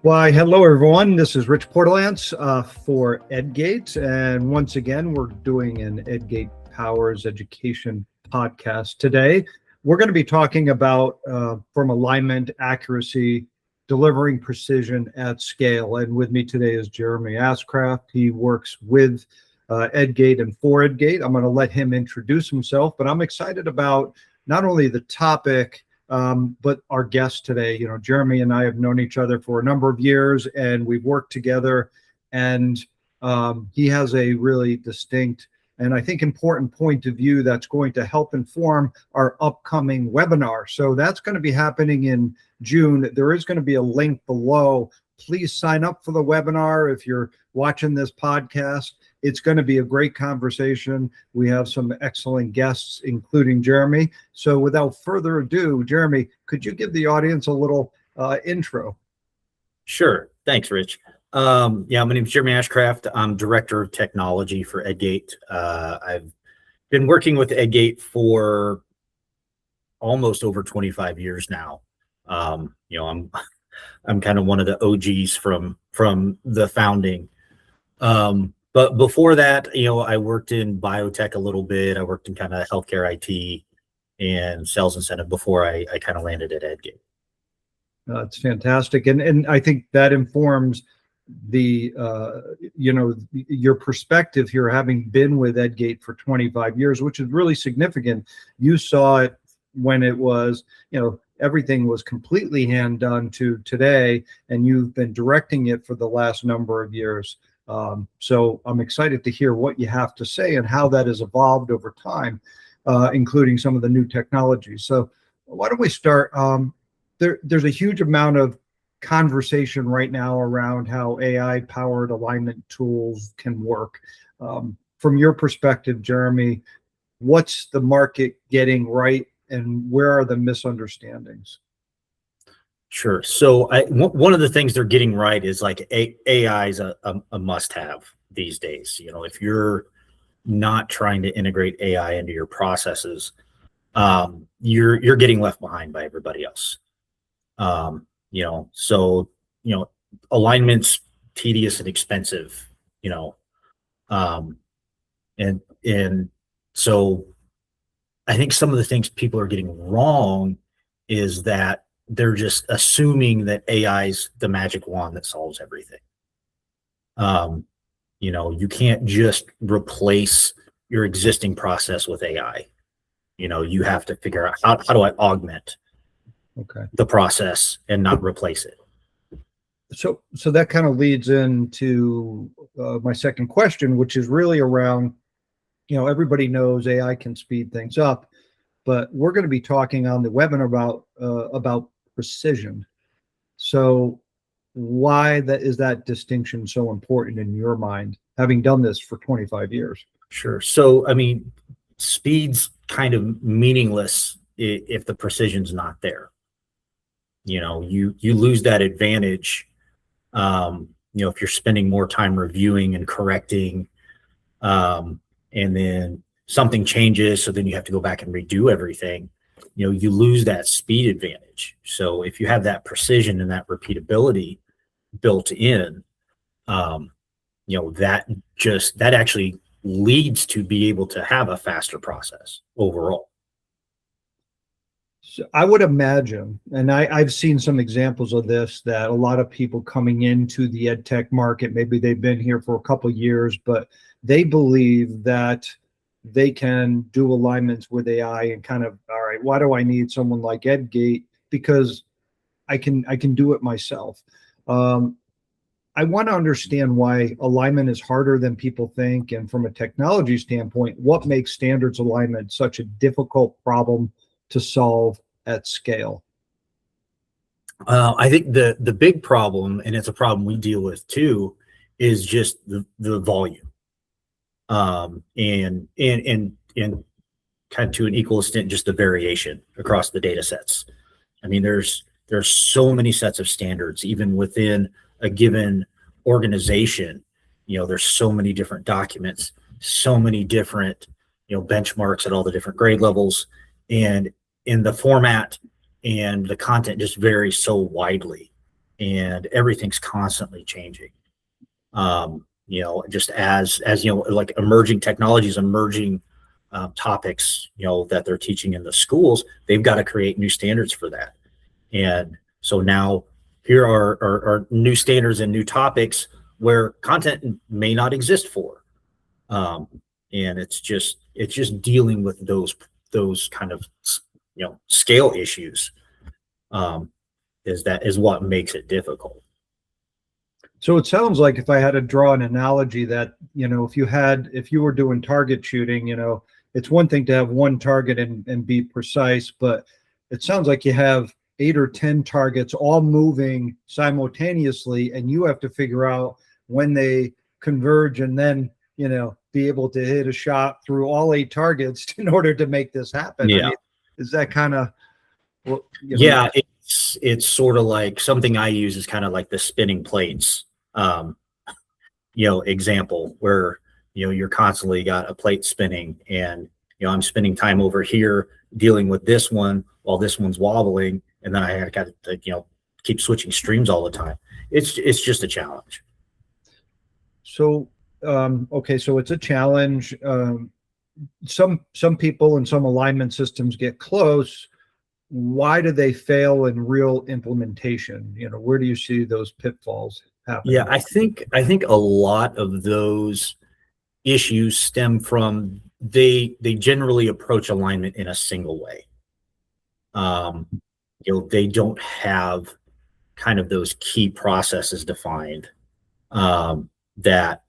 Why, hello everyone. This is Rich Portelance for EdGate, and once again, we're doing an EdGate Powers Education Podcast today. We're going to be talking about from alignment, accuracy, delivering precision at scale. And with me today is Jeremy Ashcraft. He works with EdGate and for EdGate. I'm going to let him introduce himself, but I'm excited about not only the topic, but our guest today. You know, Jeremy and I have known each other for a number of years, and we've worked together, and he has a really distinct and I think important point of view that's going to help inform our upcoming webinar. So that's going to be happening in June. There is going to be a link below. Please sign up for the webinar if you're watching this podcast. It's going to be a great conversation. We have some excellent guests, including Jeremy. So without further ado, Jeremy, could you give the audience a little intro? Sure. Thanks, Rich. My name is Jeremy Ashcraft. I'm Director of Technology for EdGate. I've been working with EdGate for almost over 25 years now. I'm kind of one of the OGs from the founding. But before that, I worked in biotech a little bit. I worked in kind of healthcare IT and sales incentive before I kind of landed at EdGate. It's fantastic. And I think that informs the, your perspective here, having been with EdGate for 25 years, which is really significant. You saw it when it was, everything was completely hand done to today, and you've been directing it for the last number of years. So I'm excited to hear what you have to say and how that has evolved over time, including some of the new technologies. So why don't we start? There's a huge amount of conversation right now around how AI-powered alignment tools can work. From your perspective, Jeremy, what's the market getting right, and where are the misunderstandings? Sure. So one of the things they're getting right is like AI is a must-have these days. If you're not trying to integrate AI into your processes, you're getting left behind by everybody else. Alignment's tedious and expensive, and so I think some of the things people are getting wrong is that they're just assuming that AI is the magic wand that solves everything. You can't just replace your existing process with AI. You have to figure out how do I augment the process and not replace it. So that kind of leads into my second question, which is really around, everybody knows AI can speed things up, but we're going to be talking on the webinar about precision. So why is that distinction so important in your mind, having done this for 25 years? Sure. So, speed's kind of meaningless if the precision's not there. You lose that advantage, if you're spending more time reviewing and correcting, and then something changes, so then you have to go back and redo everything. You lose that speed advantage. So if you have that precision and that repeatability built in, that actually leads to be able to have a faster process overall. So I would imagine, and I've seen some examples of this, that a lot of people coming into the EdTech market, maybe they've been here for a couple of years, but they believe that they can do alignments with AI and kind of, all right, why do I need someone like EdGate? Because I can do it myself. I want to understand why alignment is harder than people think, and from a technology standpoint, what makes standards alignment such a difficult problem to solve at scale? I think the big problem, and it's a problem we deal with too, is just the volume, and kind of to an equal extent, just the variation across the data sets. There's so many sets of standards, even within a given organization. There's so many different documents, so many different, benchmarks at all the different grade levels, and in the format and the content just varies so widely. and everything's constantly changing. Just as like emerging technologies, emerging topics, that they're teaching in the schools, they've got to create new standards for that. And so now here are new standards and new topics where content may not exist for. And it's just dealing with those kind of, scale issues, is what makes it difficult. So it sounds like, if I had to draw an analogy, that, if you were doing target shooting, it's one thing to have one target and be precise, but it sounds like you have 8 or 10 targets all moving simultaneously, and you have to figure out when they converge and then, be able to hit a shot through all 8 targets in order to make this happen. Yeah. I mean, is that kind of what? Yeah, it's sort of like, something I use is kind of like the spinning plates, example, where, you're constantly got a plate spinning, and, I'm spending time over here dealing with this one while this one's wobbling. And then I got to, keep switching streams all the time. It's just a challenge. So, okay, so it's a challenge. Some people and some alignment systems get close. Why do they fail in real implementation? Where do you see those pitfalls happening? Yeah, I think a lot of those issues stem from they generally approach alignment in a single way. They don't have kind of those key processes defined, that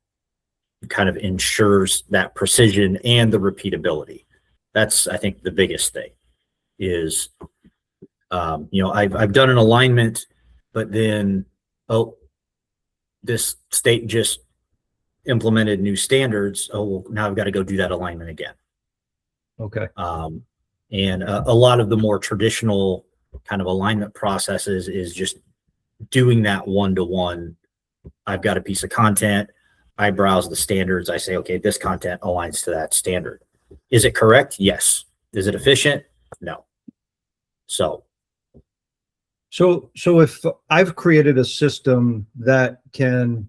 kind of ensures that precision and the repeatability. That's, I think, the biggest thing is, I've done an alignment, but then, this state just implemented new standards. Well, now I've got to go do that alignment again. Okay. And a lot of the more traditional kind of alignment processes is just doing that one-to-one. I've got a piece of content. I browse the standards. I say, okay, this content aligns to that standard. Is it correct? Yes. Is it efficient? No. So if I've created a system that can,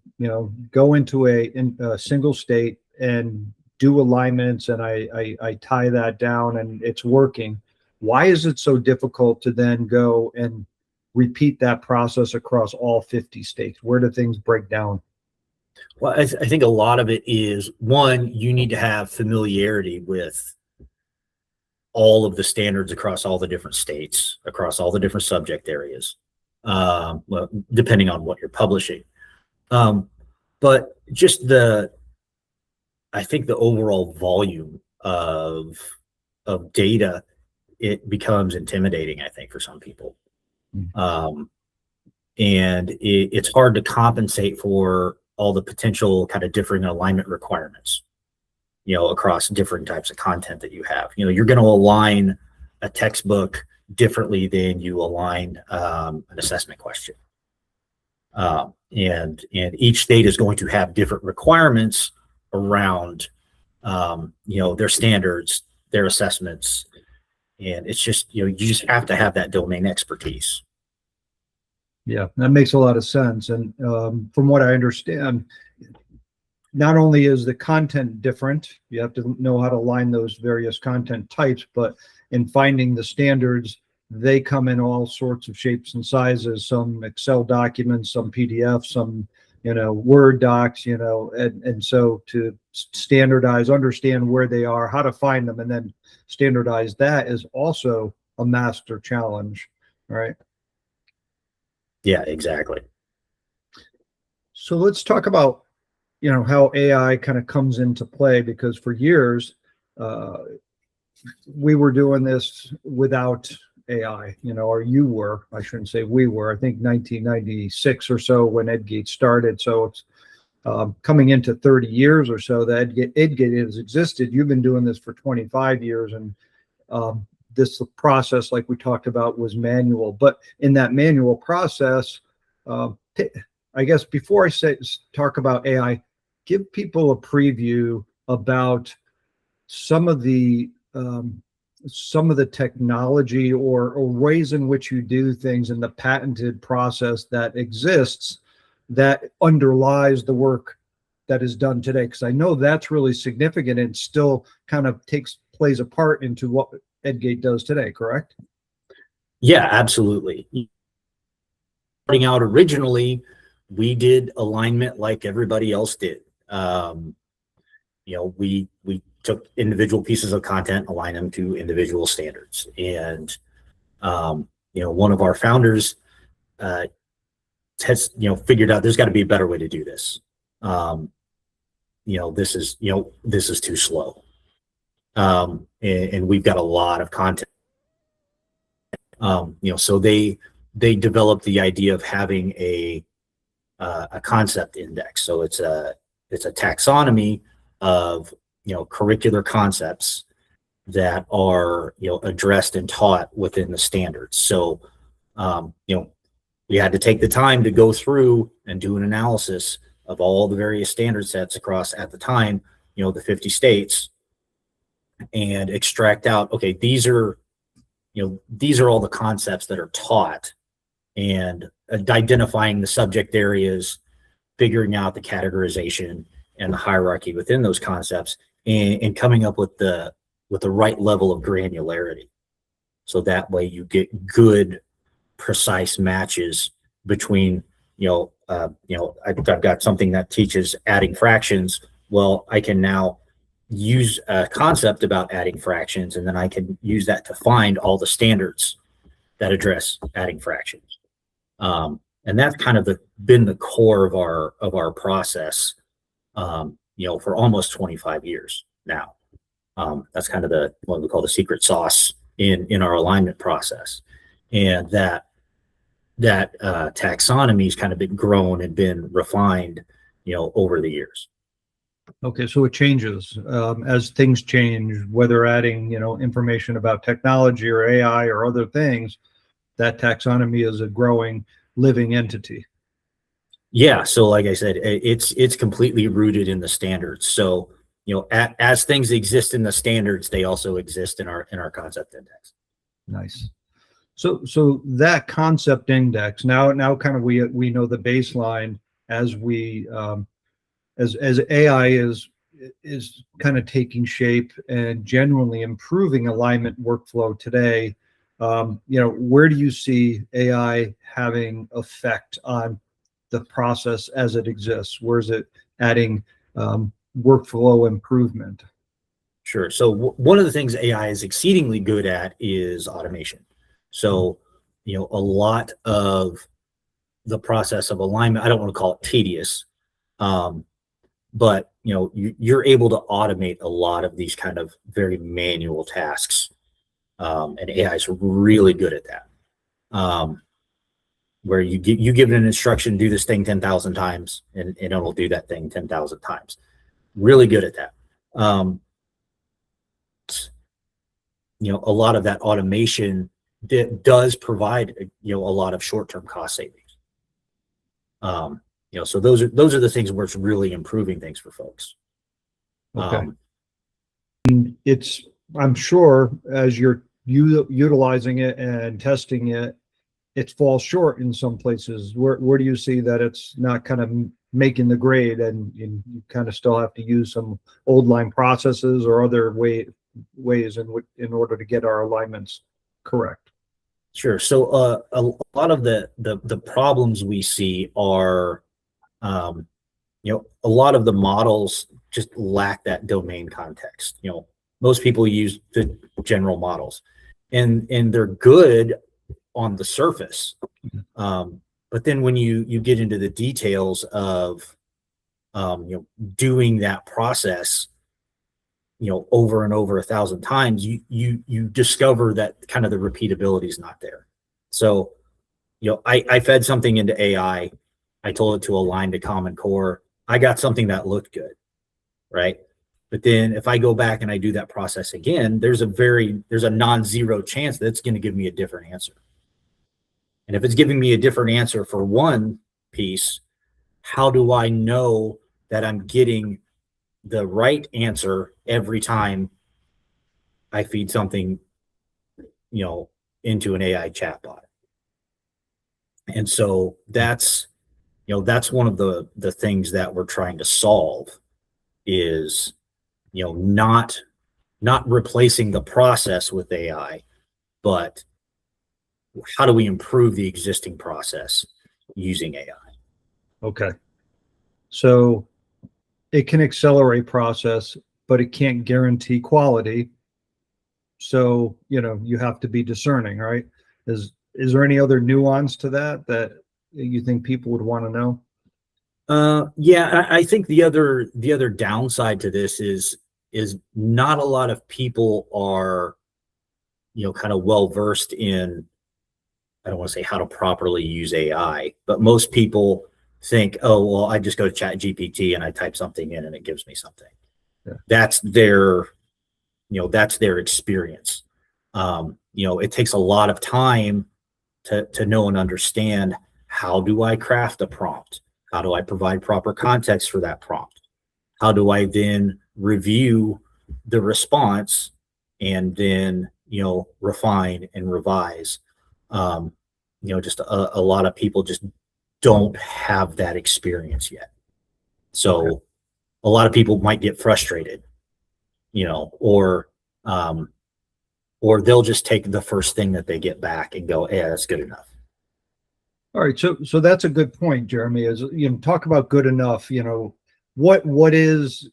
go into a single state and do alignments, and I tie that down and it's working, why is it so difficult to then go and repeat that process across all 50 states? Where do things break down? Well, I think a lot of it is, one, you need to have familiarity with all of the standards across all the different states, across all the different subject areas, well, depending on what you're publishing. But just I think the overall volume of data, it becomes intimidating, I think, for some people. And it's hard to compensate for all the potential kind of differing alignment requirements, across different types of content that you have. You're going to align a textbook differently than you align an assessment question. And each state is going to have different requirements around, their standards, their assessments. And it's just, you just have to have that domain expertise. Yeah, that makes a lot of sense. And from what I understand, not only is the content different, you have to know how to align those various content types, but in finding the standards, they come in all sorts of shapes and sizes, some Excel documents, some PDFs, some, Word docs, and so to standardize, understand where they are, how to find them, and then standardize that is also a master challenge, right? Yeah, exactly. So let's talk about, how AI kind of comes into play, because for years, we were doing this without AI, or you were, I shouldn't say we were, I think 1996 or so when EdGate started. So it's coming into 30 years or so that EdGate has existed. You've been doing this for 25 years, and this process, like we talked about, was manual. But in that manual process, I guess before I talk about AI, give people a preview about some of the some of the technology or ways in which you do things and the patented process that exists that underlies the work that is done today? Because I know that's really significant and still kind of plays a part into what EdGate does today, correct? Yeah, absolutely. Starting out originally, we did alignment like everybody else did. We took individual pieces of content, aligned them to individual standards. And, one of our founders has, figured out there's got to be a better way to do this. This is too slow. And we've got a lot of content. So they developed the idea of having a concept index. So it's a taxonomy of curricular concepts that are addressed and taught within the standards. So we had to take the time to go through and do an analysis of all the various standard sets across, at the time, the 50 states, and extract out, okay, these are all the concepts that are taught, and identifying the subject areas, figuring out the categorization and the hierarchy within those concepts, and coming up with the right level of granularity. So that way you get good, precise matches between, I've got something that teaches adding fractions. Well, I can now use a concept about adding fractions, and then I can use that to find all the standards that address adding fractions. And that's kind of been the core of our process, for almost 25 years now. That's kind of what we call the secret sauce in our alignment process. And that taxonomy has kind of been grown and been refined, over the years. Okay, so it changes as things change, whether adding, information about technology or AI or other things. That taxonomy is a growing, living entity. Yeah, so like I said, it's completely rooted in the standards. So as things exist in the standards, they also exist in our concept index. Nice. So that concept index now kind of we know the baseline as we as AI is kind of taking shape and generally improving alignment workflow today. Where do you see AI having effect on the process as it exists? Where is it adding workflow improvement? Sure. So one of the things AI is exceedingly good at is automation. So, a lot of the process of alignment, I don't want to call it tedious, but you're able to automate a lot of these kind of very manual tasks, and AI is really good at that. Where you give it an instruction, do this thing 10,000 times, and it'll do that thing 10,000 times. Really good at that. A lot of that automation does provide a lot of short-term cost savings. So those are the things where it's really improving things for folks. Okay. I'm sure as you're utilizing it and testing it, it falls short in some places. Where do you see that it's not kind of making the grade, and you kind of still have to use some old line processes or other ways in order to get our alignments correct? Sure. So a lot of the problems we see are, a lot of the models just lack that domain context. Most people use the general models, and they're good on the surface. But then when you get into the details of, doing that process, over and over 1,000 times, you discover that kind of the repeatability is not there. So, I fed something into AI. I told it to align to Common Core. I got something that looked good, right? But then if I go back and I do that process again, there's a non-zero chance that it's going to give me a different answer. And if it's giving me a different answer for one piece, how do I know that I'm getting the right answer every time I feed something into an AI chatbot. And so that's one of the things that we're trying to solve is, not replacing the process with AI, but how do we improve the existing process using AI? Okay. So it can accelerate process, but it can't guarantee quality. So, you have to be discerning, right? Is there any other nuance to that you think people would want to know? Yeah, I think the other downside to this is not a lot of people are, kind of well versed in, I don't want to say how to properly use AI, but most people think, oh, well, I just go to Chat GPT and I type something in and it gives me something. Yeah. That's their experience. It takes a lot of time to know and understand, how do I craft a prompt? How do I provide proper context for that prompt? How do I then review the response and then, refine and revise? Just a lot of people just don't have that experience yet. So Okay. a lot of people might get frustrated, or they'll just take the first thing that they get back and go, yeah, that's good enough. All right. So that's a good point, Jeremy, is, talk about good enough, what is,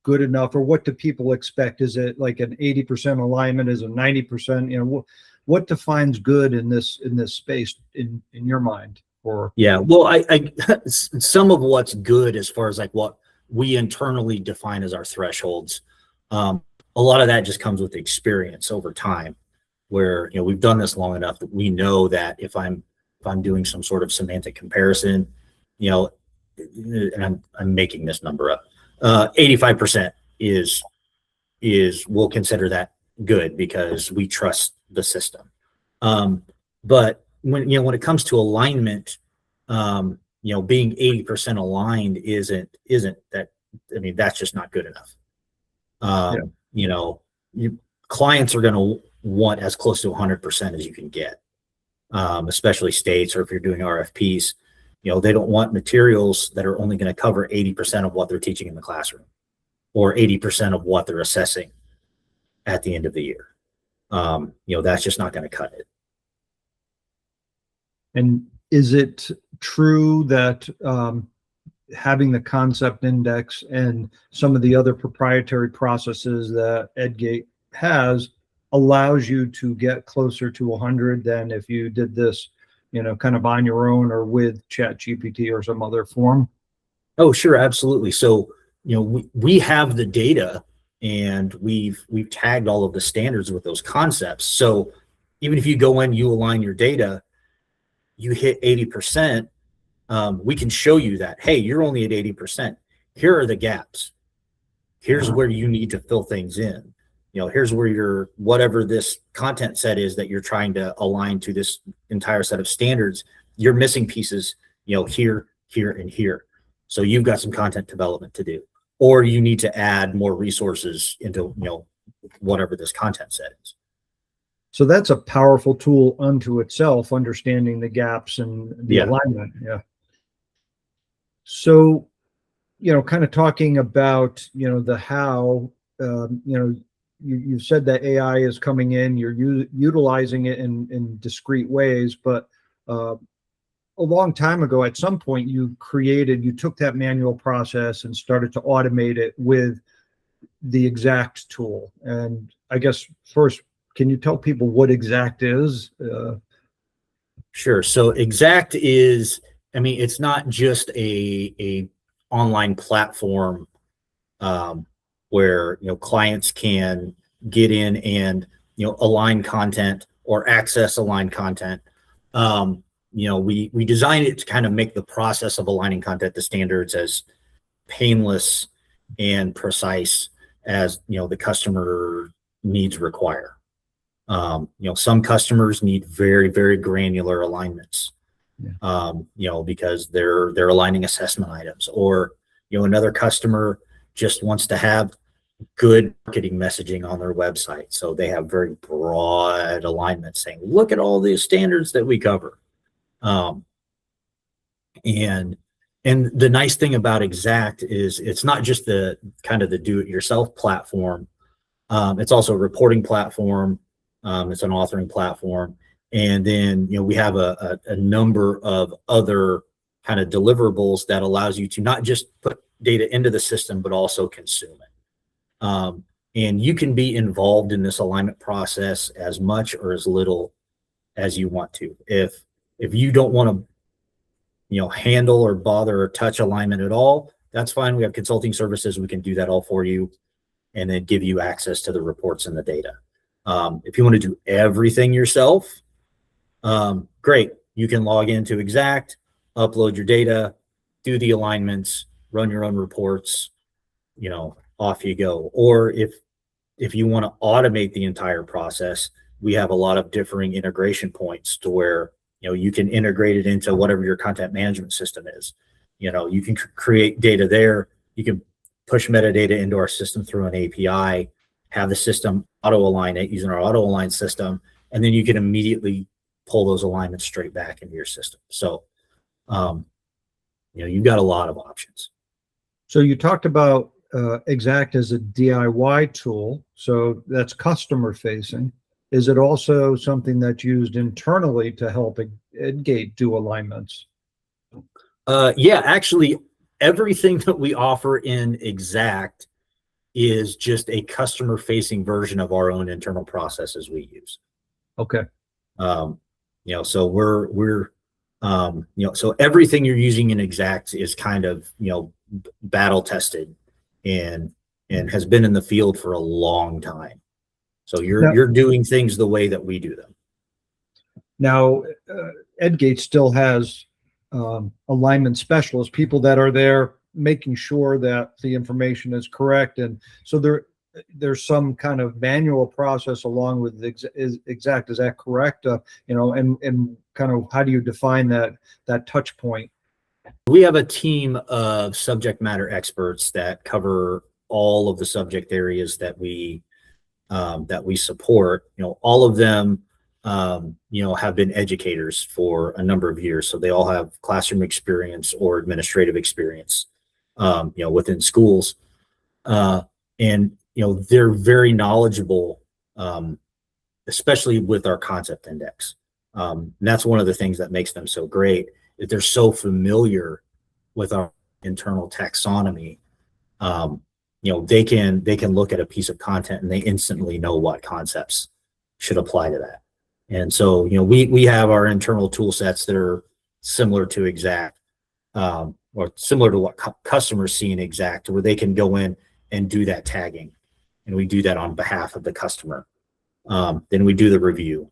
good enough, or what do people expect? Is it like an 80% alignment? Is it 90%? What defines good in this space in your mind? Or Yeah, well, I some of what's good as far as like what we internally define as our thresholds, a lot of that just comes with experience over time, where we've done this long enough that we know that if I'm doing some sort of semantic comparison, and I'm making this number up, 85% is we'll consider that good because we trust the system. But when it comes to alignment, being 80% aligned isn't that. I mean, that's just not good enough. Clients are going to want as close to 100% as you can get, especially states, or if you're doing RFPs. They don't want materials that are only going to cover 80% of what they're teaching in the classroom, or 80% of what they're assessing at the end of the year. That's just not going to cut it. And is it true that having the concept index and some of the other proprietary processes that EdGate has allows you to get closer to 100 than if you did this, kind of on your own or with Chat GPT or some other form? Oh, sure, absolutely. So, we have the data, and we've tagged all of the standards with those concepts. So even if you go in, you align your data, you hit 80%, we can show you that, hey, you're only at 80%. Here are the gaps. Here's where you need to fill things in. Here's where your whatever this content set is that you're trying to align to this entire set of standards, you're missing pieces, here, and here. So you've got some content development to do, or you need to add more resources into, whatever this content set is. So that's a powerful tool unto itself, understanding the gaps and the alignment. Yeah. So, kind of talking about, the how, you said that AI is coming in, you're utilizing it in discrete ways, but a long time ago, at some point, you took that manual process and started to automate it with the Exact tool. And I guess first, can you tell people what Exact is? Sure. So Exact is, it's not just a online platform where clients can get in and align content or access aligned content. We designed it to kind of make the process of aligning content to standards as painless and precise as the customer needs require. Some customers need very, very granular alignments, because they're aligning assessment items, or another customer just wants to have good marketing messaging on their website. So they have very broad alignment saying, look at all these standards that we cover. And the nice thing about Exact is it's not just the kind of the do-it-yourself platform. It's also a reporting platform. It's an authoring platform. And then, we have a number of other kind of deliverables that allows you to not just put data into the system, but also consume it. And you can be involved in this alignment process as much or as little as you want to. If you don't want to, handle or bother or touch alignment at all, that's fine. We have consulting services. We can do that all for you and then give you access to the reports and the data. If you want to do everything yourself, great. You can log into Exact, upload your data, do the alignments, run your own reports, off you go. Or if you want to automate the entire process, we have a lot of differing integration points to where, you can integrate it into whatever your content management system is. You can create data there. You can push metadata into our system through an API, have the system auto-align it using our auto-align system, and then you can immediately pull those alignments straight back into your system. So, you've got a lot of options. So you talked about Exact as a DIY tool, so that's customer facing. Is it also something that's used internally to help EdGate do alignments? Yeah, actually, everything that we offer in Exact is just a customer facing version of our own internal processes we use. Okay. So we're so everything you're using in Exact is kind of, battle tested and has been in the field for a long time. So you're doing things the way that we do them. Now, EdGate still has alignment specialists, people that are there making sure that the information is correct, and so there's some kind of manual process along with Exact. Is that correct? And kind of how do you define that touch point? We have a team of subject matter experts that cover all of the subject areas that we support. All of them, have been educators for a number of years. So they all have classroom experience or administrative experience, within schools. And they're very knowledgeable, especially with our concept index. And that's one of the things that makes them so great, that they're so familiar with our internal taxonomy. They can look at a piece of content and they instantly know what concepts should apply to that. And so, we have our internal tool sets that are similar to Exact, or similar to what customers see in Exact, where they can go in and do that tagging. And we do that on behalf of the customer. Then we do the review,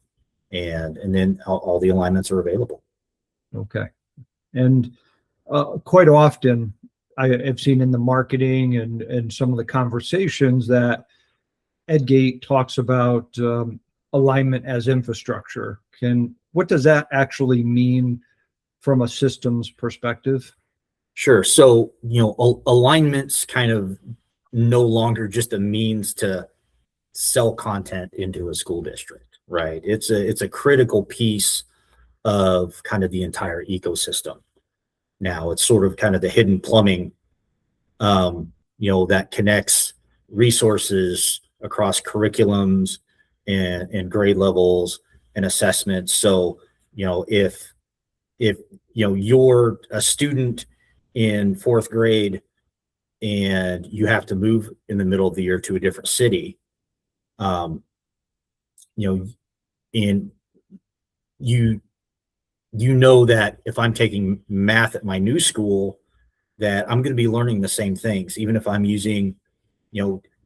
and then all the alignments are available. Okay. And quite often I have seen in the marketing and some of the conversations that EdGate talks about alignment as infrastructure. What does that actually mean from a systems perspective? Sure. So, alignment's kind of no longer just a means to sell content into a school district, right? It's a critical piece of kind of the entire ecosystem. Now it's sort of kind of the hidden plumbing, that connects resources across curriculums and grade levels and assessments. So, if you're a student in fourth grade and you have to move in the middle of the year to a different city, and you know that if I'm taking math at my new school, that I'm going to be learning the same things, even if I'm using,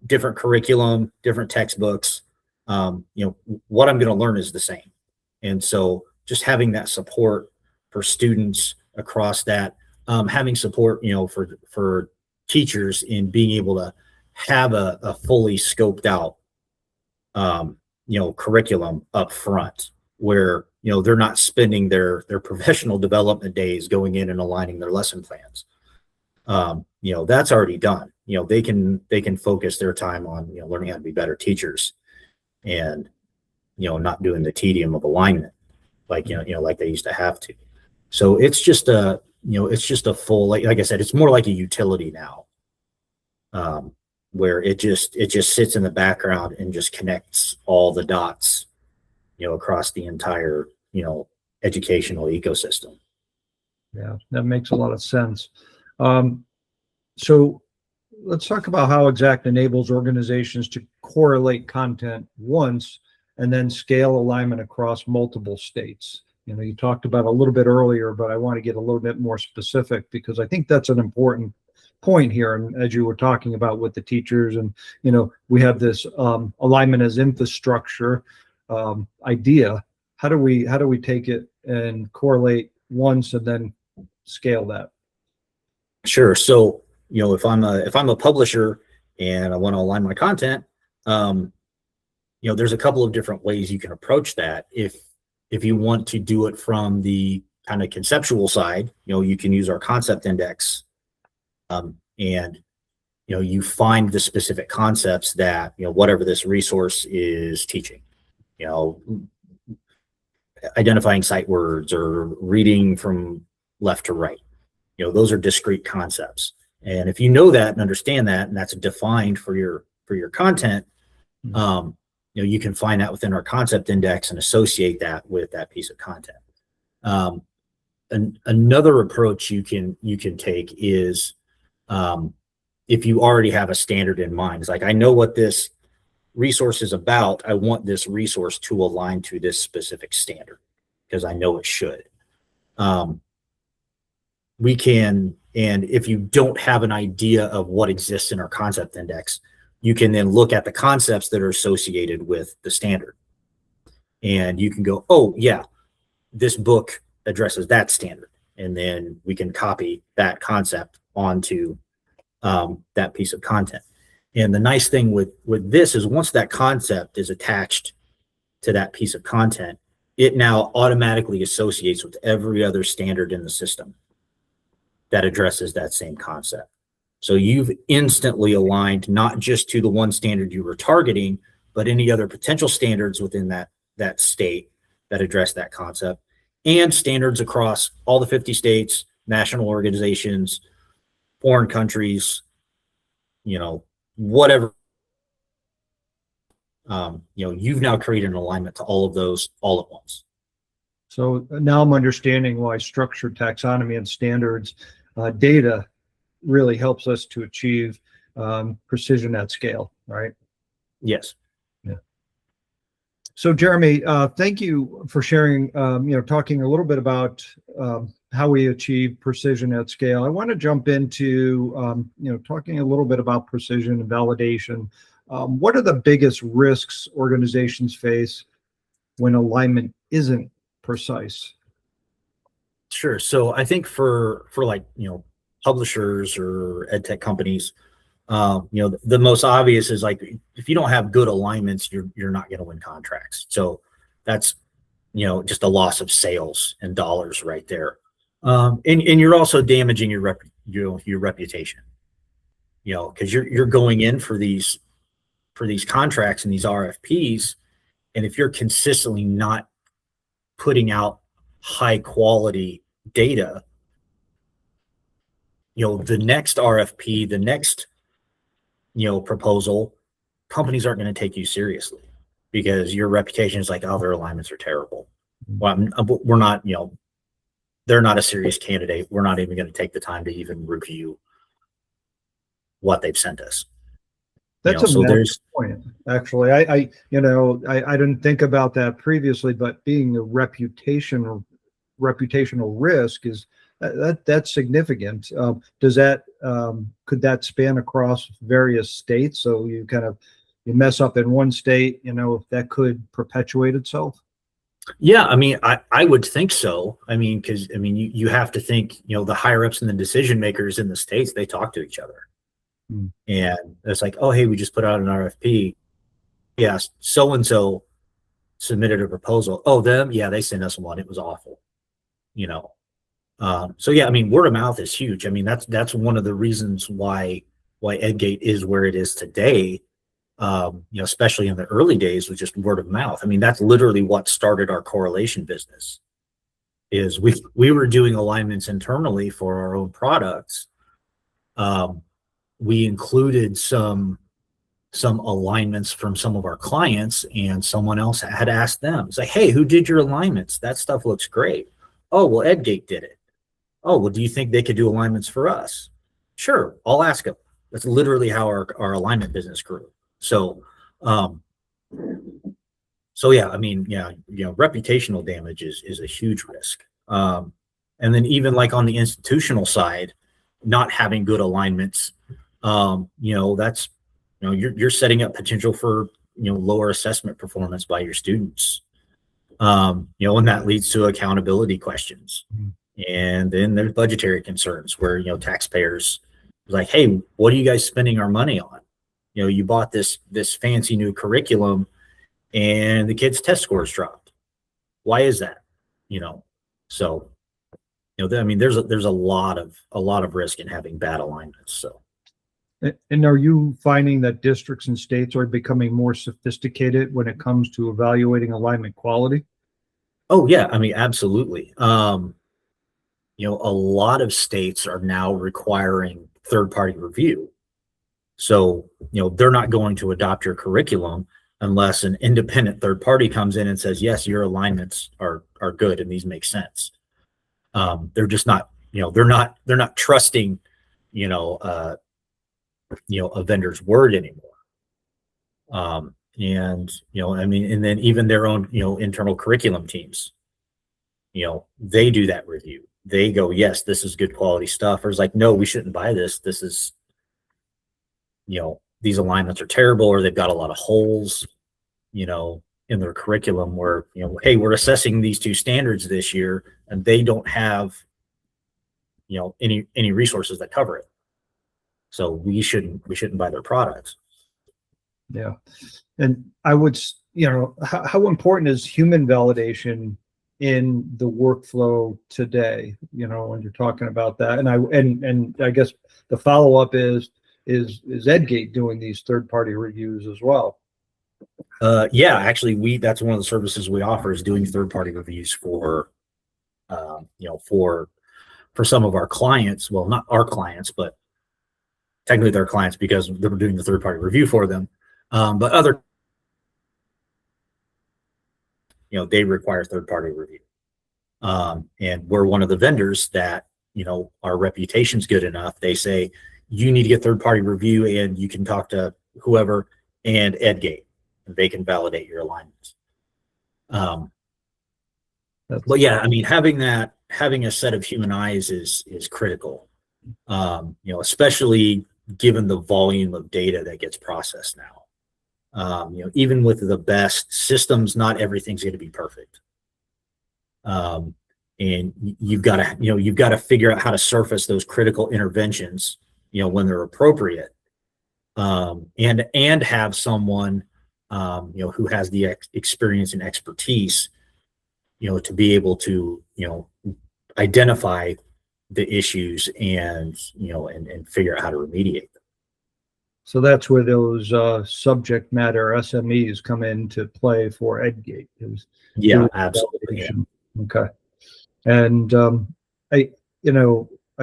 different curriculum, different textbooks, what I'm going to learn is the same. And so just having that support for students across that, having support, for teachers in being able to have a fully scoped out, curriculum up front, where, they're not spending their professional development days going in and aligning their lesson plans. That's already done. they can focus their time on, learning how to be better teachers and, not doing the tedium of alignment like, like they used to have to. So it's just a full, like I said, it's more like a utility now, where it just sits in the background and just connects all the dots, across the entire, educational ecosystem. Yeah, that makes a lot of sense. So let's talk about how EDGate enables organizations to correlate content once and then scale alignment across multiple states. You talked about a little bit earlier, but I want to get a little bit more specific because I think that's an important point here. And as you were talking about with the teachers, and we have this alignment as infrastructure idea. How do we take it and correlate once and then scale that? Sure. So if I'm a publisher and I want to align my content, there's a couple of different ways you can approach that. If you want to do it from the kind of conceptual side, you can use our concept index, and you find the specific concepts that whatever this resource is teaching. Identifying sight words or reading from left to right. Those are discrete concepts. And if you know that and understand that, and that's defined for your content, you can find that within our concept index and associate that with that piece of content. Another approach you can take is, if you already have a standard in mind. It's like, I know what this resource is about. I want this resource to align to this specific standard because I know it should. We can, and if you don't have an idea of what exists in our concept index, you can then look at the concepts that are associated with the standard. And you can go, oh yeah, this book addresses that standard. And then we can copy that concept onto that piece of content. And the nice thing with this is once that concept is attached to that piece of content, it now automatically associates with every other standard in the system that addresses that same concept. So you've instantly aligned not just to the one standard you were targeting, but any other potential standards within that state that address that concept, and standards across all the 50 states, national organizations, foreign countries, whatever. You've now created an alignment to all of those all at once. So now I'm understanding why structured taxonomy and standards data really helps us to achieve precision at scale, right? Yes. Yeah. So Jeremy, thank you for sharing, talking a little bit about how we achieve precision at scale. I want to jump into, talking a little bit about precision and validation. What are the biggest risks organizations face when alignment isn't precise? Sure. So I think for like, publishers or EdTech companies, the most obvious is like, if you don't have good alignments, you're not going to win contracts. So that's, just a loss of sales and dollars right there. And you're also damaging your reputation, because you're going in for these contracts and these RFPs. And if you're consistently not putting out high quality data, the next RFP, the next, proposal, companies aren't going to take you seriously because your reputation is like, oh, their alignments are terrible. Well, we're not, they're not a serious candidate. We're not even going to take the time to even review what they've sent us. That's a nice point. Actually, I didn't think about that previously, but being a reputational risk is that's significant. Does that could that span across various states? So you mess up in one state, if that could perpetuate itself. Yeah, I would think so. Because you have to think, the higher ups and the decision makers in the states, they talk to each other. And it's like, oh, hey, we just put out an RFP. Yes, so and so submitted a proposal. Oh, them, yeah, they sent us one. It was awful. So yeah, word of mouth is huge. That's one of the reasons why why EdGate is where it is today, especially in the early days, was just word of mouth. I mean, that's literally what started our correlation business. Is we were doing alignments internally for our own products. We included some alignments from some of our clients, and someone else had asked them, it's like, hey, who did your alignments? That stuff looks great. Oh, well, EdGate did it. Oh, well, do you think they could do alignments for us? Sure, I'll ask them. That's literally how our alignment business grew. So yeah, I mean, reputational damage is a huge risk. And then even like on the institutional side, not having good alignments, that's, you're setting up potential for, lower assessment performance by your students. And that leads to accountability questions. And then there's budgetary concerns where, taxpayers like, hey, what are you guys spending our money on? You bought this fancy new curriculum and the kids' test scores dropped. Why is that? So, I mean, there's a lot of risk in having bad alignments. So. And are you finding that districts and states are becoming more sophisticated when it comes to evaluating alignment quality? Oh yeah, I mean, absolutely. A lot of states are now requiring third-party review. So, they're not going to adopt your curriculum unless an independent third party comes in and says, yes, your alignments are good and these make sense. They're just not, they're not trusting, a vendor's word anymore. I mean, and then even their own, internal curriculum teams, they do that review. They go, yes, this is good quality stuff. Or it's like, no, we shouldn't buy this. This is, these alignments are terrible, or they've got a lot of holes, in their curriculum where, hey, we're assessing these two standards this year and they don't have, any resources that cover it. So we shouldn't buy their products. Yeah. And I would, how important is human validation in the workflow today, when you're talking about that? And I guess the follow-up is EdGate doing these third-party reviews as well? Yeah, actually that's one of the services we offer, is doing third-party reviews for some of our clients. Well, not our clients, but technically they're clients because they're doing the third-party review for them. But other, they require third-party review. And we're one of the vendors that, our reputation's good enough. They say, you need to get third-party review and you can talk to whoever and EdGate, and they can validate your alignments. But yeah, I mean, having a set of human eyes is critical, especially given the volume of data that gets processed now. Even with the best systems, not everything's going to be perfect. And you've got to figure out how to surface those critical interventions, when they're appropriate, and have someone, who has the experience and expertise, to be able to, identify the issues and figure out how to remediate them. So that's where those subject matter SMEs come into play for EdGate. Yeah, absolutely. Yeah. Okay. And I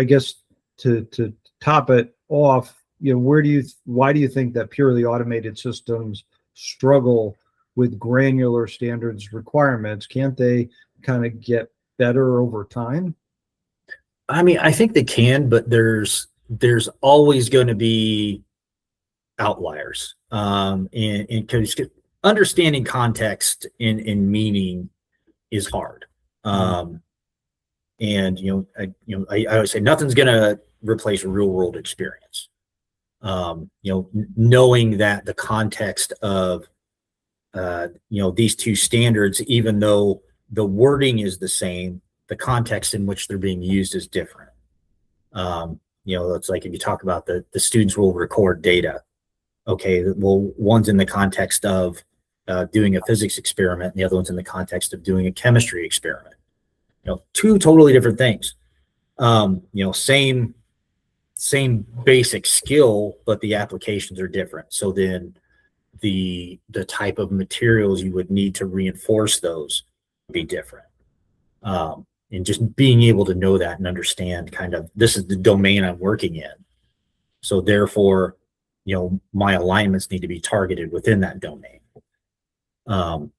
guess to top it off, why do you think that purely automated systems struggle with granular standards requirements? Can't they kind of get better over time? I mean, I think they can, but there's always going to be outliers. And because understanding context and meaning is hard. And I always say nothing's going to replace real world experience. Knowing that the context of these two standards, even though the wording is the same, the context in which they're being used is different. It's like if you talk about the students will record data. Okay, well, one's in the context of doing a physics experiment, and the other one's in the context of doing a chemistry experiment. Two totally different things. Same same basic skill, but the applications are different. So then the type of materials you would need to reinforce those would be different. And just being able to know that and understand kind of, this is the domain I'm working in. So therefore, my alignments need to be targeted within that domain. And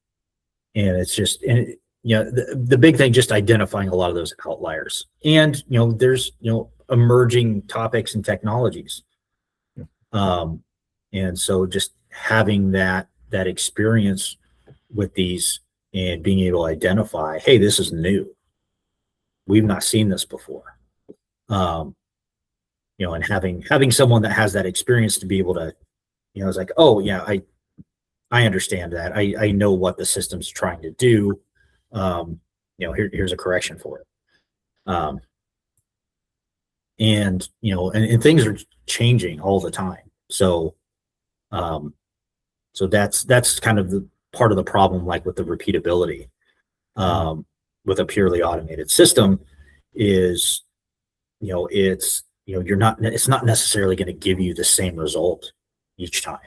it's just, the big thing, just identifying a lot of those outliers. And, there's, emerging topics and technologies. And so just having that experience with these and being able to identify, hey, this is new. We've not seen this before. And having someone that has that experience to be able to, it's like, oh yeah, I understand that. I know what the system's trying to do. Here's a correction for it. And things are changing all the time. So that's kind of the part of the problem, like with the repeatability, with a purely automated system is, it's not necessarily going to give you the same result each time.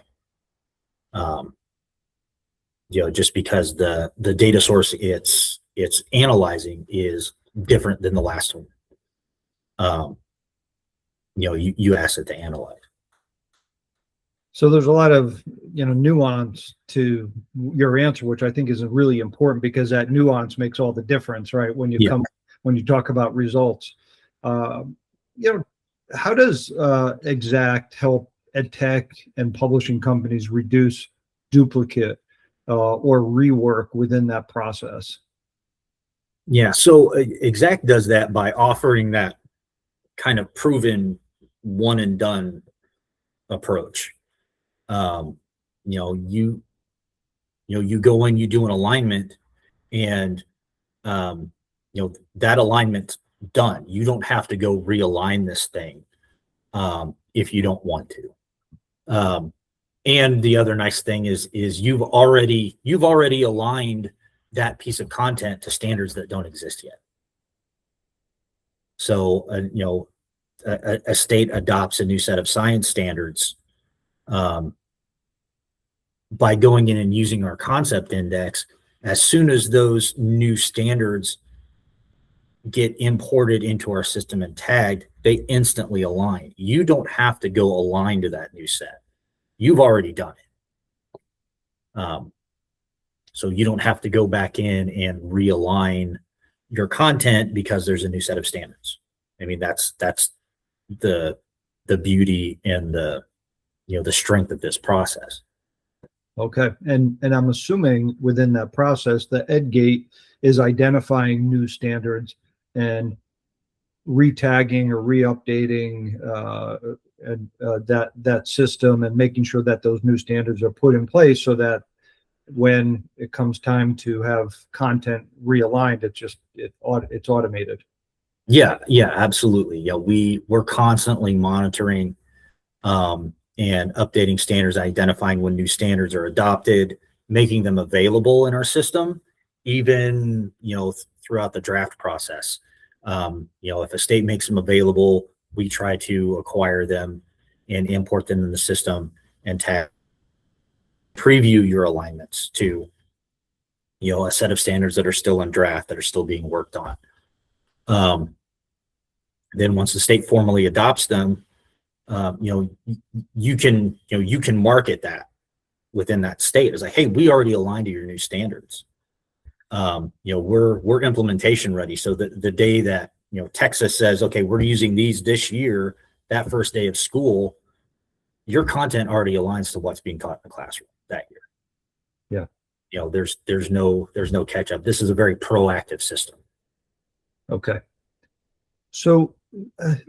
Just because the data source it's analyzing is different than the last one. You asked it to analyze. So there's a lot of nuance to your answer, which I think is really important, because that nuance makes all the difference, right? When you talk about results. How does EdTech help EdTech and publishing companies reduce duplicate or rework within that process? Yeah, so EdTech does that by offering that kind of proven one and done approach. You go in, you do an alignment, and that alignment's done. You don't have to go realign this thing if you don't want to. And the other nice thing is you've already aligned that piece of content to standards that don't exist yet. So a state adopts a new set of science standards by going in and using our concept index. As soon as those new standards get imported into our system and tagged, they instantly align. You don't have to go align to that new set. You've already done it. So you don't have to go back in and realign your content because there's a new set of standards. I mean, that's the beauty and the strength of this process. Okay, and I'm assuming within that process, the EdGate is identifying new standards and retagging or re-updating that system and making sure that those new standards are put in place, so that when it comes time to have content realigned, it's automated. Yeah, absolutely. Yeah, we're constantly monitoring and updating standards, identifying when new standards are adopted, making them available in our system, even throughout the draft process. If a state makes them available, we try to acquire them and import them in the system and preview your alignments to a set of standards that are still in draft, that are still being worked on. Then once the state formally adopts them, you can market that within that state as like, hey, we already aligned to your new standards. We're implementation ready. So the day that Texas says, okay, we're using these this year, that first day of school, your content already aligns to what's being taught in the classroom that year. Yeah. There's no catch up. This is a very proactive system. Okay. So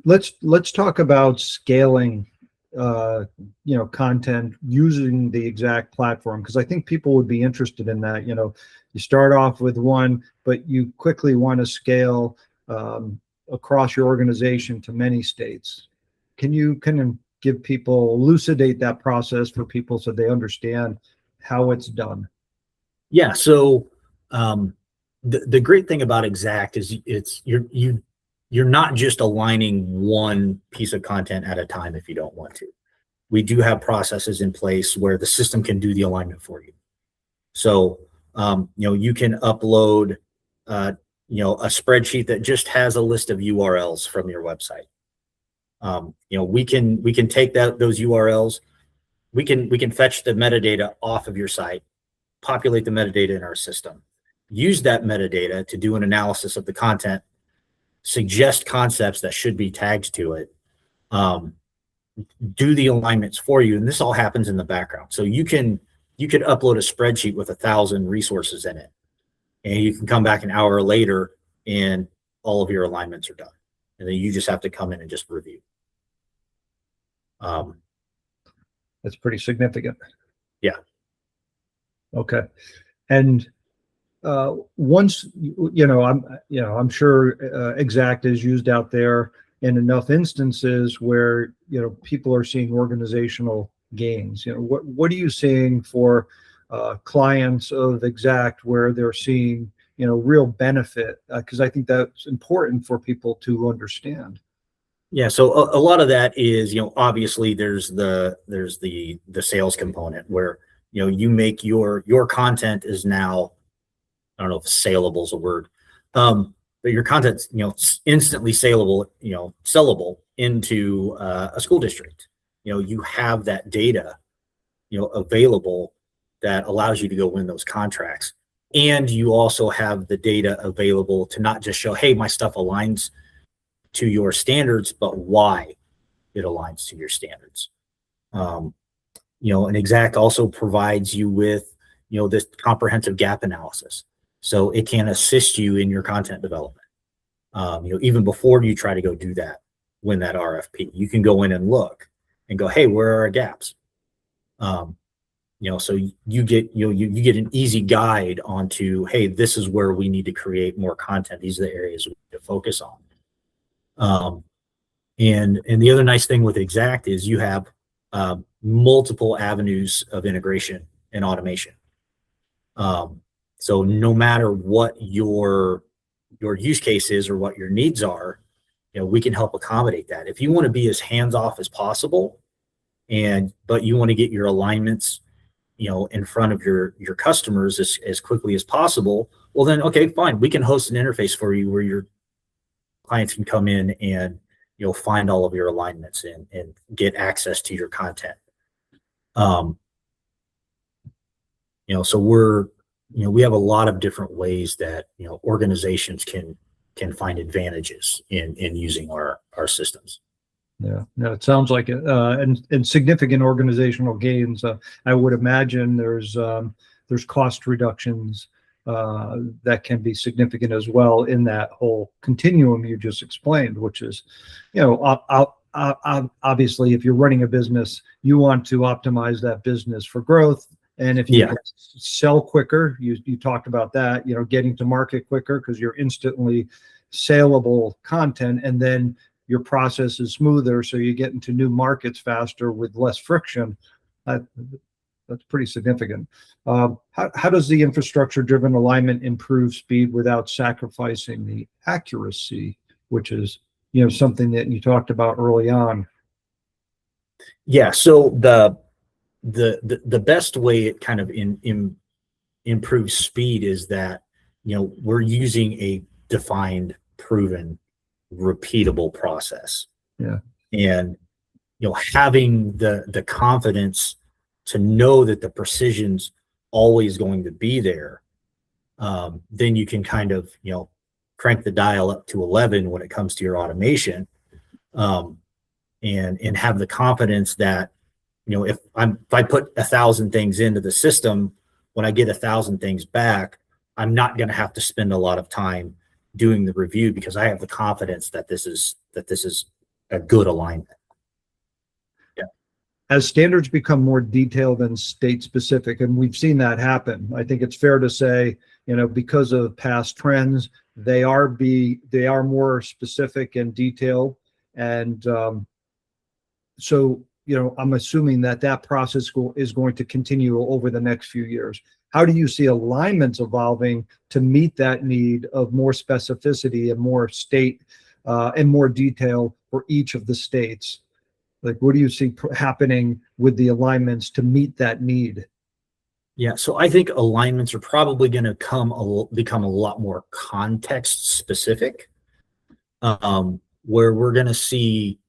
let's talk about scaling content using the EdGate platform, because I think people would be interested in that. You start off with one, but you quickly want to scale across your organization to many states. Can you kind of give people, elucidate that process for people so they understand how it's done? Yeah, so the great thing about EdGate is you're not just aligning one piece of content at a time if you don't want to. We do have processes in place where the system can do the alignment for you. So, you can upload, a spreadsheet that just has a list of URLs from your website. We can take those URLs, we can fetch the metadata off of your site, populate the metadata in our system, use that metadata to do an analysis of the content, suggest concepts that should be tagged to it, do the alignments for you, and this all happens in the background. So you could upload a spreadsheet with 1,000 resources in it, and you can come back an hour later and all of your alignments are done, and then you just have to come in and just review. That's pretty significant. Yeah. Okay. And once I'm sure EdGate is used out there in enough instances where people are seeing organizational gains. What are you seeing for clients of EdGate where they're seeing real benefit? Because I think that's important for people to understand. Yeah, so a lot of that is, obviously there's the sales component where you make your content is now, I don't know if saleable is a word, but your content's instantly sellable into a school district. You have that data available that allows you to go win those contracts, and you also have the data available to not just show, hey, my stuff aligns to your standards, but why it aligns to your standards. And EdGate also provides you with this comprehensive gap analysis, so it can assist you in your content development. Even before you try to go do that, win that RFP, you can go in and look and go, hey, where are our gaps? So you get you get an easy guide onto, hey, this is where we need to create more content. These are the areas we need to focus on. And the other nice thing with EdGate is you have multiple avenues of integration and automation. So no matter what your use case is or what your needs are, we can help accommodate that. If you want to be as hands-off as possible, but you want to get your alignments, in front of your customers as quickly as possible, well then, okay, fine, we can host an interface for you where your clients can come in and find all of your alignments and get access to your content. So we have a lot of different ways that organizations can find advantages in using our systems. Yeah, no, it sounds like it, and significant organizational gains. I would imagine there's cost reductions that can be significant as well in that whole continuum you just explained, which is, obviously, if you're running a business, you want to optimize that business for growth. And if you can sell quicker, you talked about that, getting to market quicker because you're instantly saleable content, and then your process is smoother, so you get into new markets faster with less friction. That's pretty significant. How does the infrastructure-driven alignment improve speed without sacrificing the accuracy, which is something that you talked about early on? Yeah. So the best way it kind of improves speed is that we're using a defined, proven, repeatable process. Yeah. And having the confidence to know that the precision's always going to be there, then you can kind of crank the dial up to 11 when it comes to your automation, and have the confidence that if I put 1,000 things into the system, when I get 1,000 things back, I'm not going to have to spend a lot of time doing the review because I have the confidence that this is a good alignment. Yeah. As standards become more detailed and state specific, and we've seen that happen, I think it's fair to say, because of past trends, they are more specific and detailed. And so, I'm assuming that process is going to continue over the next few years. How do you see alignments evolving to meet that need of more specificity and more state in more detail for each of the states? Like, what do you see happening with the alignments to meet that need? Yeah, so I think alignments are probably going to become a lot more context specific, where we're going to see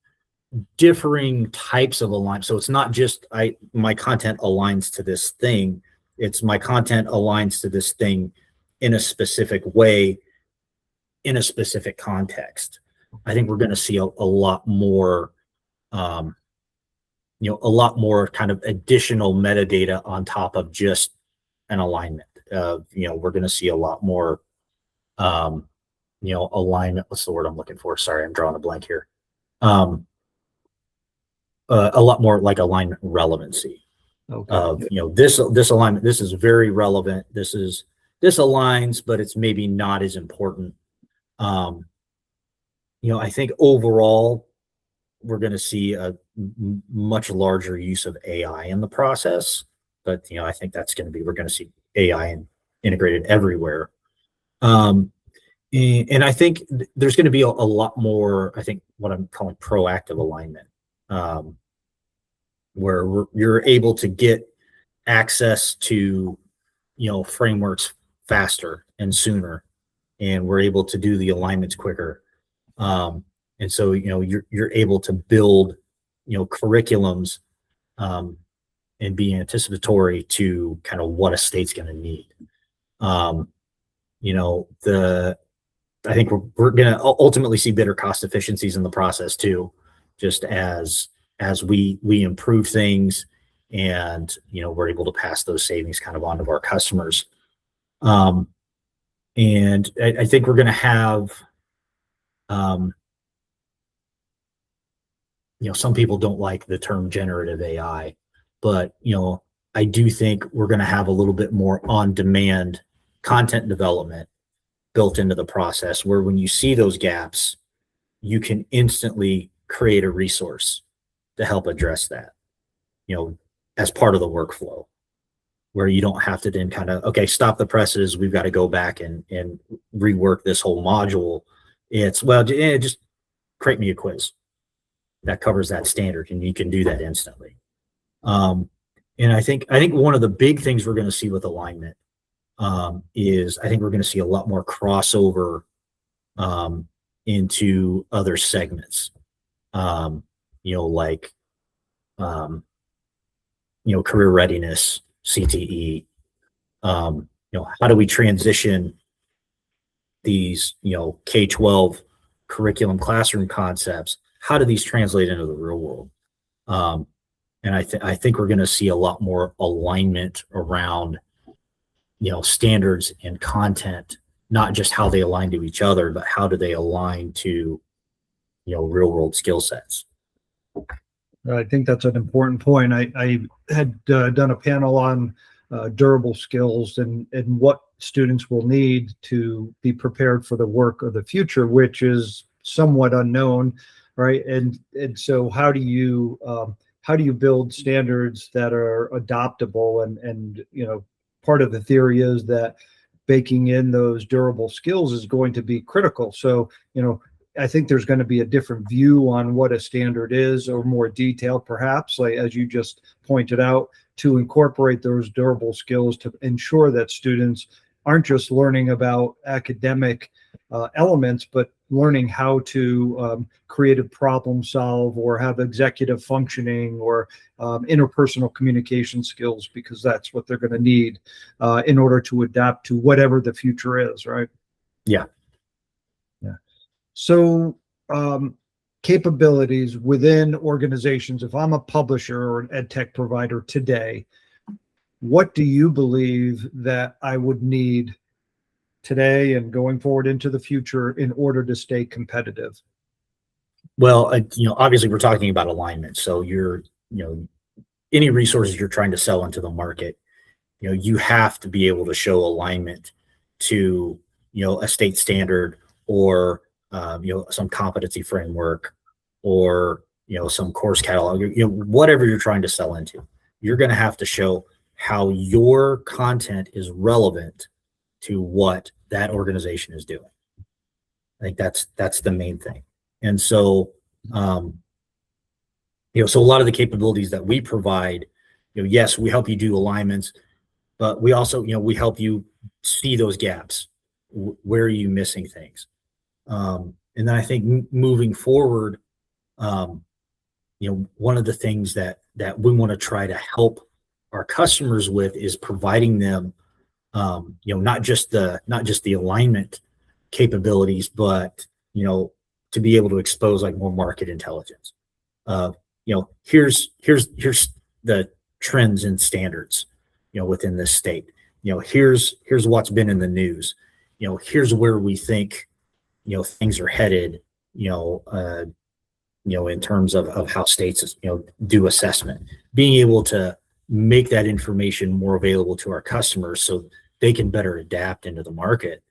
differing types of alignment. So it's not just my content aligns to this thing. It's my content aligns to this thing in a specific way, in a specific context. I think we're going to see a lot more, a lot more kind of additional metadata on top of just an alignment. We're going to see a lot more, alignment. What's the word I'm looking for? Sorry, I'm drawing a blank here. A lot more like alignment relevancy. Okay. This alignment, this is very relevant. This aligns, but it's maybe not as important. I think overall, we're going to see a much larger use of AI in the process, but I think we're going to see AI integrated everywhere. And I think there's going to be a lot more, I think what I'm calling proactive alignment, where you're able to get access to, frameworks faster and sooner, and we're able to do the alignments quicker. And so, you're able to build, curriculums, and be anticipatory to kind of what a state's going to need. I think we're going to ultimately see better cost efficiencies in the process too, just as we improve things and, we're able to pass those savings kind of on to our customers. And I think we're going to have, some people don't like the term generative AI, but, I do think we're going to have a little bit more on-demand content development built into the process, where when you see those gaps, you can instantly create a resource to help address that, as part of the workflow, where you don't have to then kind of, okay, stop the presses. We've got to go back and rework this whole module. It's, just create me a quiz that covers that standard, and you can do that instantly. And I think one of the big things we're going to see with alignment is I think we're going to see a lot more crossover into other segments, like career readiness, CTE. How do we transition these K-12 curriculum classroom concepts? How do these translate into the real world? And I think we're going to see a lot more alignment around, standards and content, not just how they align to each other, but how do they align to, real world skill sets. I think that's an important point. I had done a panel on durable skills and what students will need to be prepared for the work of the future, which is somewhat unknown, right? And so how do you build standards that are adoptable? And part of the theory is that baking in those durable skills is going to be critical. So I think there's going to be a different view on what a standard is, or more detailed, perhaps, like as you just pointed out, to incorporate those durable skills to ensure that students aren't just learning about academic elements, but learning how to creative problem solve, or have executive functioning, or interpersonal communication skills, because that's what they're going to need in order to adapt to whatever the future is, right? Yeah. So capabilities within organizations, if I'm a publisher or an EdTech provider today, what do you believe that I would need today and going forward into the future in order to stay competitive? Well, obviously we're talking about alignment. So any resources you're trying to sell into the market, you have to be able to show alignment to, a state standard, or some competency framework, or some course catalog, whatever you're trying to sell into. You're going to have to show how your content is relevant to what that organization is doing. I think that's the main thing. And so, so a lot of the capabilities that we provide, yes, we help you do alignments, but we also, we help you see those gaps. Where are you missing things? And then I think moving forward, one of the things that we want to try to help our customers with is providing them, not just the alignment capabilities, but to be able to expose like more market intelligence. Here's the trends and standards, within this state. Here's what's been in the news. Here's where we think, things are headed. In terms of how states, do assessment, being able to make that information more available to our customers so they can better adapt into the market.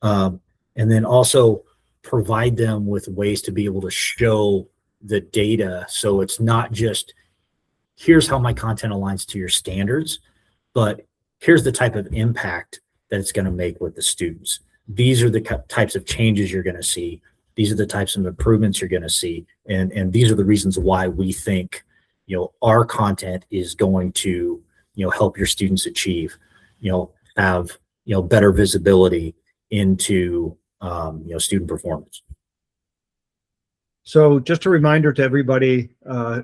And then also provide them with ways to be able to show the data. So it's not just, here's how my content aligns to your standards, but here's the type of impact that it's going to make with the students. These are the types of changes you're going to see. These are the types of improvements you're going to see. And these are the reasons why we think, our content is going to, help your students achieve, have, better visibility into, student performance. So just a reminder to everybody,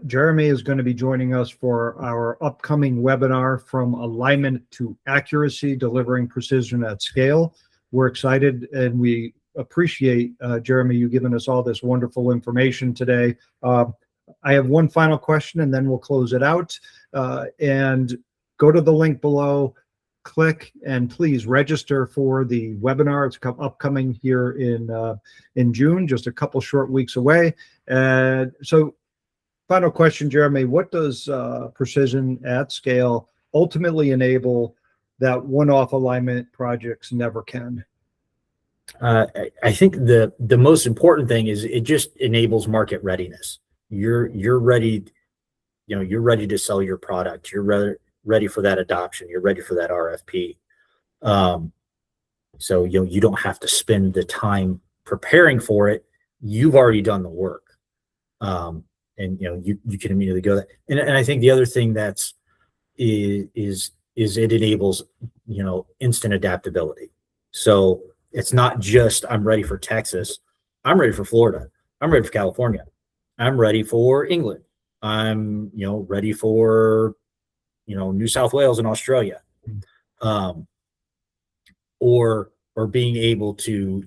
Jeremy is going to be joining us for our upcoming webinar, From Alignment to Accuracy, Delivering Precision at Scale. We're excited and we appreciate, Jeremy, you giving us all this wonderful information today. I have one final question and then we'll close it out. And go to the link below, click, and please register for the webinar. It's upcoming here in June, just a couple short weeks away. And so final question, Jeremy, what does Precision at Scale ultimately enable that one-off alignment projects never can? I think the most important thing is it just enables market readiness. You're ready, you're ready to sell your product. You're ready for that adoption. You're ready for that RFP. So you don't have to spend the time preparing for it. You've already done the work, and you can immediately go there. And I think the other thing is it enables instant adaptability. So it's not just I'm ready for Texas. I'm ready for Florida. I'm ready for California. I'm ready for England. I'm ready for New South Wales and Australia, or being able to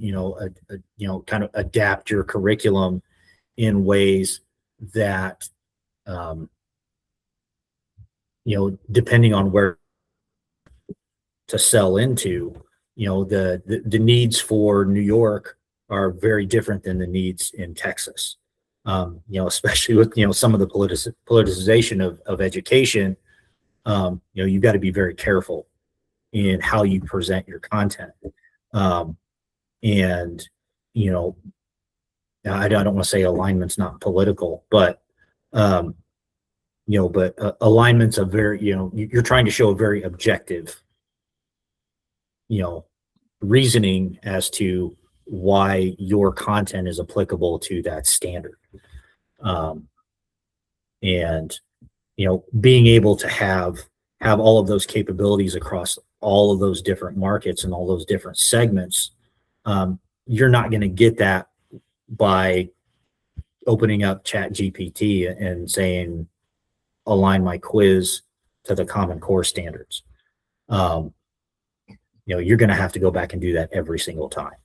kind of adapt your curriculum in ways that depending on where to sell into, the needs for New York are very different than the needs in Texas. Especially with some of the politicization of education. You've got to be very careful in how you present your content. And I don't want to say alignment's not political, but alignment's a very, you're trying to show a very objective, reasoning as to why your content is applicable to that standard. And being able to have all of those capabilities across all of those different markets and all those different segments, you're not going to get that by opening up ChatGPT and saying, align my quiz to the Common Core standards. You're going to have to go back and do that every single time.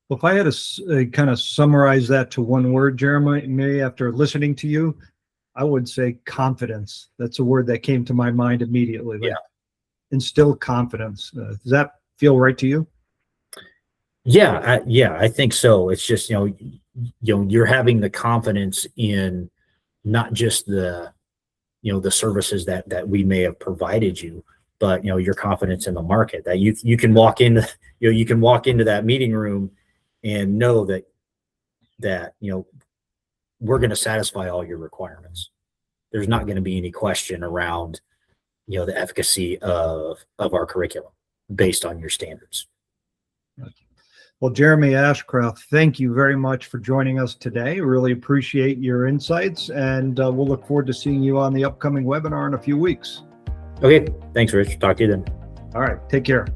Well, if I had to kind of summarize that to one word, Jeremy, after listening to you, I would say confidence. That's a word that came to my mind immediately. Like, instill confidence. Does that feel right to you? Yeah, I think so. It's just, you're having the confidence in not just the services that we may have provided you, but your confidence in the market, that you can walk in, you can walk into that meeting room and know that we're going to satisfy all your requirements. There's not going to be any question around the efficacy of our curriculum based on your standards. Well, Jeremy Ashcraft, thank you very much for joining us today. Really appreciate your insights, and we'll look forward to seeing you on the upcoming webinar in a few weeks. Okay, thanks, Rich. Talk to you then. All right, take care.